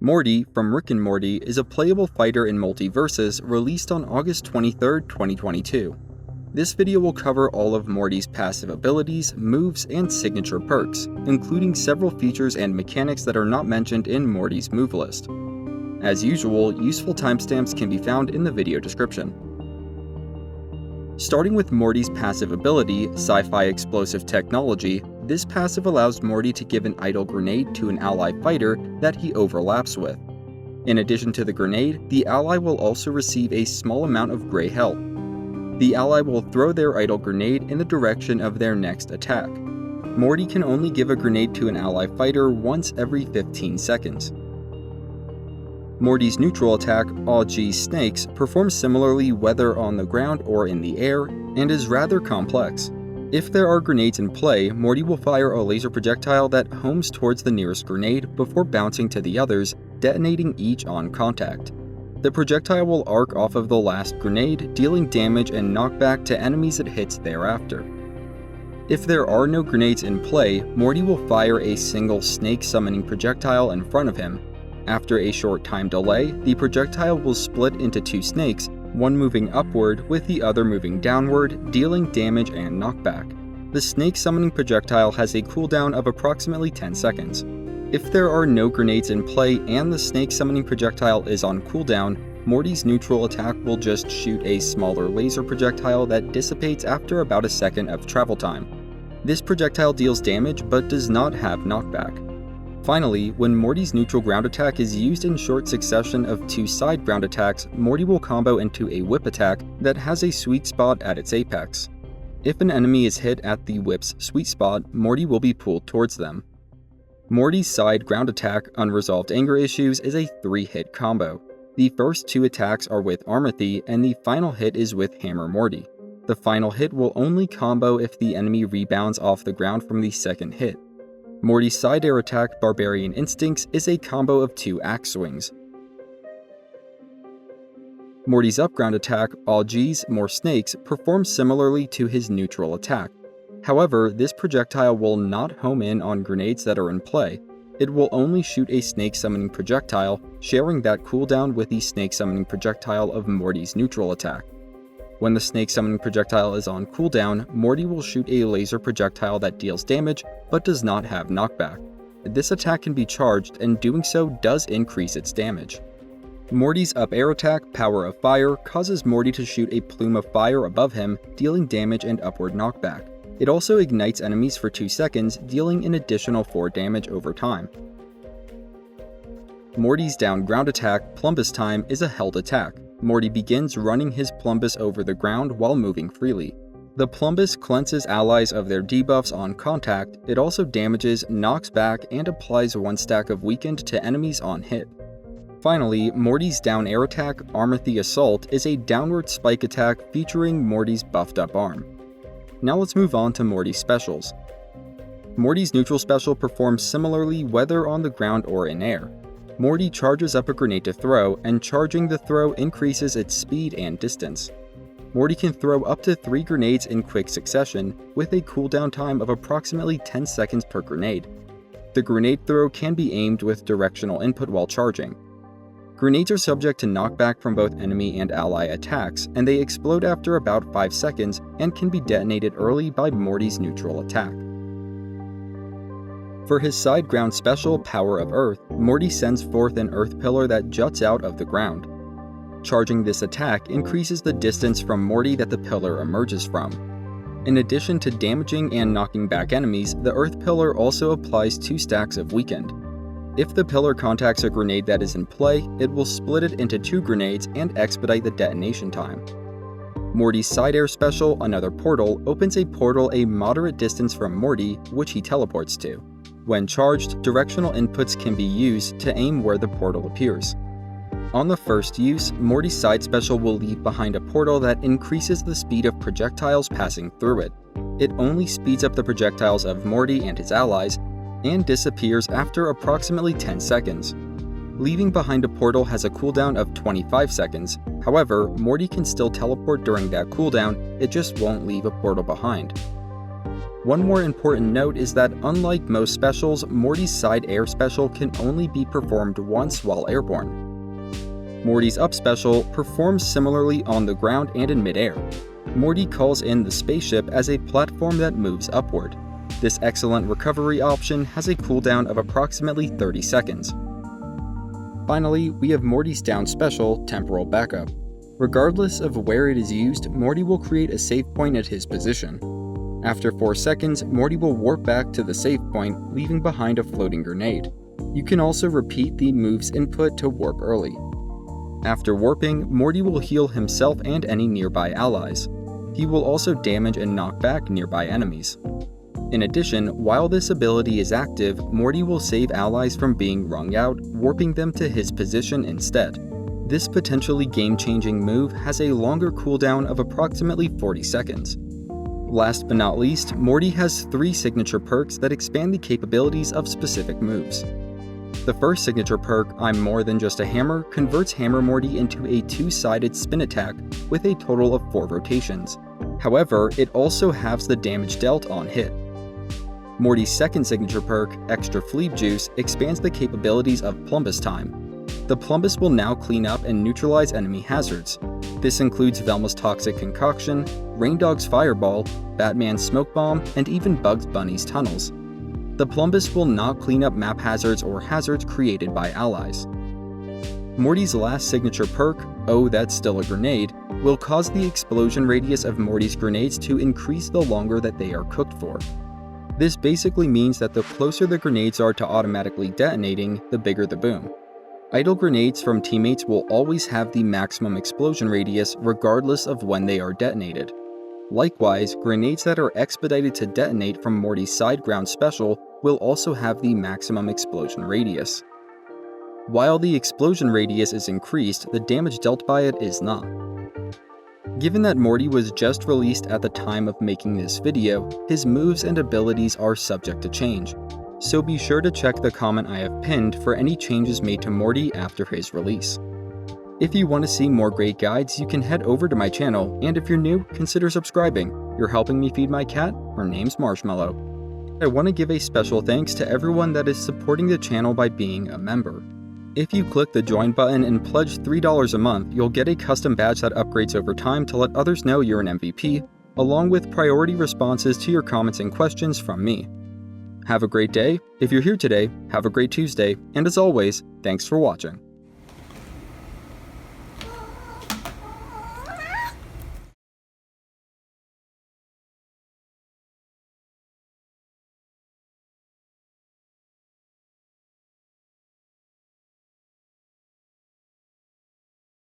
Morty from Rick and Morty is a playable fighter in MultiVersus released on August 23, 2022. This video will cover all of Morty's passive abilities, moves, and signature perks, including several features and mechanics that are not mentioned in Morty's move list. As usual, useful timestamps can be found in the video description. Starting with Morty's passive ability, Sci-Fi Explosive Technology, this passive allows Morty to give an idle grenade to an ally fighter that he overlaps with. In addition to the grenade, the ally will also receive a small amount of gray health. The ally will throw their idle grenade in the direction of their next attack. Morty can only give a grenade to an ally fighter once every 15 seconds. Morty's neutral attack, Aw Geez Snakes, performs similarly whether on the ground or in the air, and is rather complex. If there are grenades in play, Morty will fire a laser projectile that homes towards the nearest grenade before bouncing to the others, detonating each on contact. The projectile will arc off of the last grenade, dealing damage and knockback to enemies it hits thereafter. If there are no grenades in play, Morty will fire a single snake summoning projectile in front of him. After a short time delay, the projectile will split into two snakes, one moving upward with the other moving downward, dealing damage and knockback. The snake summoning projectile has a cooldown of approximately 10 seconds. If there are no grenades in play and the snake summoning projectile is on cooldown, Morty's neutral attack will just shoot a smaller laser projectile that dissipates after about a second of travel time. This projectile deals damage but does not have knockback. Finally, when Morty's neutral ground attack is used in short succession of two side ground attacks, Morty will combo into a whip attack that has a sweet spot at its apex. If an enemy is hit at the whip's sweet spot, Morty will be pulled towards them. Morty's side ground attack, Unresolved Anger Issues, is a 3-hit combo. The first two attacks are with Armothy, and the final hit is with Hammer Morty. The final hit will only combo if the enemy rebounds off the ground from the second hit. Morty's side air attack, Barbarian Instincts, is a combo of two axe swings. Morty's upground attack, Aw Geez More Snakes, performs similarly to his neutral attack. However, this projectile will not home in on grenades that are in play. It will only shoot a snake summoning projectile, sharing that cooldown with the snake summoning projectile of Morty's neutral attack. When the snake summoning projectile is on cooldown, Morty will shoot a laser projectile that deals damage but does not have knockback. This attack can be charged, and doing so does increase its damage. Morty's up air attack, Power of Fire, causes Morty to shoot a plume of fire above him, dealing damage and upward knockback. It also ignites enemies for 2 seconds, dealing an additional 4 damage over time. Morty's down ground attack, Plumbus Time, is a held attack. Morty begins running his Plumbus over the ground while moving freely. The Plumbus cleanses allies of their debuffs on contact. It also damages, knocks back, and applies 1 stack of weakened to enemies on hit. Finally, Morty's down air attack, Armothy Assault, is a downward spike attack featuring Morty's buffed up arm. Now let's move on to Morty's specials. Morty's neutral special performs similarly whether on the ground or in air. Morty charges up a grenade to throw, and charging the throw increases its speed and distance. Morty can throw up to 3 grenades in quick succession, with a cooldown time of approximately 10 seconds per grenade. The grenade throw can be aimed with directional input while charging. Grenades are subject to knockback from both enemy and ally attacks, and they explode after about 5 seconds and can be detonated early by Morty's neutral attack. For his side ground special, Power of Earth, Morty sends forth an earth pillar that juts out of the ground. Charging this attack increases the distance from Morty that the pillar emerges from. In addition to damaging and knocking back enemies, the earth pillar also applies 2 stacks of weakened. If the pillar contacts a grenade that is in play, it will split it into 2 grenades and expedite the detonation time. Morty's side air special, Another Portal, opens a portal a moderate distance from Morty, which he teleports to. When charged, directional inputs can be used to aim where the portal appears. On the first use, Morty's side special will leave behind a portal that increases the speed of projectiles passing through it. It only speeds up the projectiles of Morty and his allies, and disappears after approximately 10 seconds. Leaving behind a portal has a cooldown of 25 seconds, however, Morty can still teleport during that cooldown, it just won't leave a portal behind. One more important note is that unlike most specials, Morty's side air special can only be performed once while airborne. Morty's up special performs similarly on the ground and in midair. Morty calls in the spaceship as a platform that moves upward. This excellent recovery option has a cooldown of approximately 30 seconds. Finally, we have Morty's down special, Temporal Backup. Regardless of where it is used, Morty will create a save point at his position. After 4 seconds, Morty will warp back to the save point, leaving behind a floating grenade. You can also repeat the move's input to warp early. After warping, Morty will heal himself and any nearby allies. He will also damage and knock back nearby enemies. In addition, while this ability is active, Morty will save allies from being wrung out, warping them to his position instead. This potentially game-changing move has a longer cooldown of approximately 40 seconds. Last but not least, Morty has 3 signature perks that expand the capabilities of specific moves. The first signature perk, I'm More Than Just a Hammer, converts Hammer Morty into a 2-sided spin attack with a total of 4 rotations. However, it also halves the damage dealt on hit. Morty's second signature perk, Extra Fleeb Juice, expands the capabilities of Plumbus time. The Plumbus will now clean up and neutralize enemy hazards. This includes Velma's Toxic Concoction, Raindog's Fireball, Batman's Smoke Bomb, and even Bugs Bunny's Tunnels. The Plumbus will not clean up map hazards or hazards created by allies. Morty's last signature perk, Oh That's Still a Grenade, will cause the explosion radius of Morty's grenades to increase the longer that they are cooked for. This basically means that the closer the grenades are to automatically detonating, the bigger the boom. Idle grenades from teammates will always have the maximum explosion radius regardless of when they are detonated. Likewise, grenades that are expedited to detonate from Morty's side ground special will also have the maximum explosion radius. While the explosion radius is increased, the damage dealt by it is not. Given that Morty was just released at the time of making this video, his moves and abilities are subject to change. So be sure to check the comment I have pinned for any changes made to Morty after his release. If you want to see more great guides, you can head over to my channel, and if you're new, consider subscribing. You're helping me feed my cat. Her name's Marshmallow. I want to give a special thanks to everyone that is supporting the channel by being a member. If you click the join button and pledge $3 a month, you'll get a custom badge that upgrades over time to let others know you're an MVP, along with priority responses to your comments and questions from me. Have a great day. If you're here today, have a great Tuesday, and as always, thanks for watching.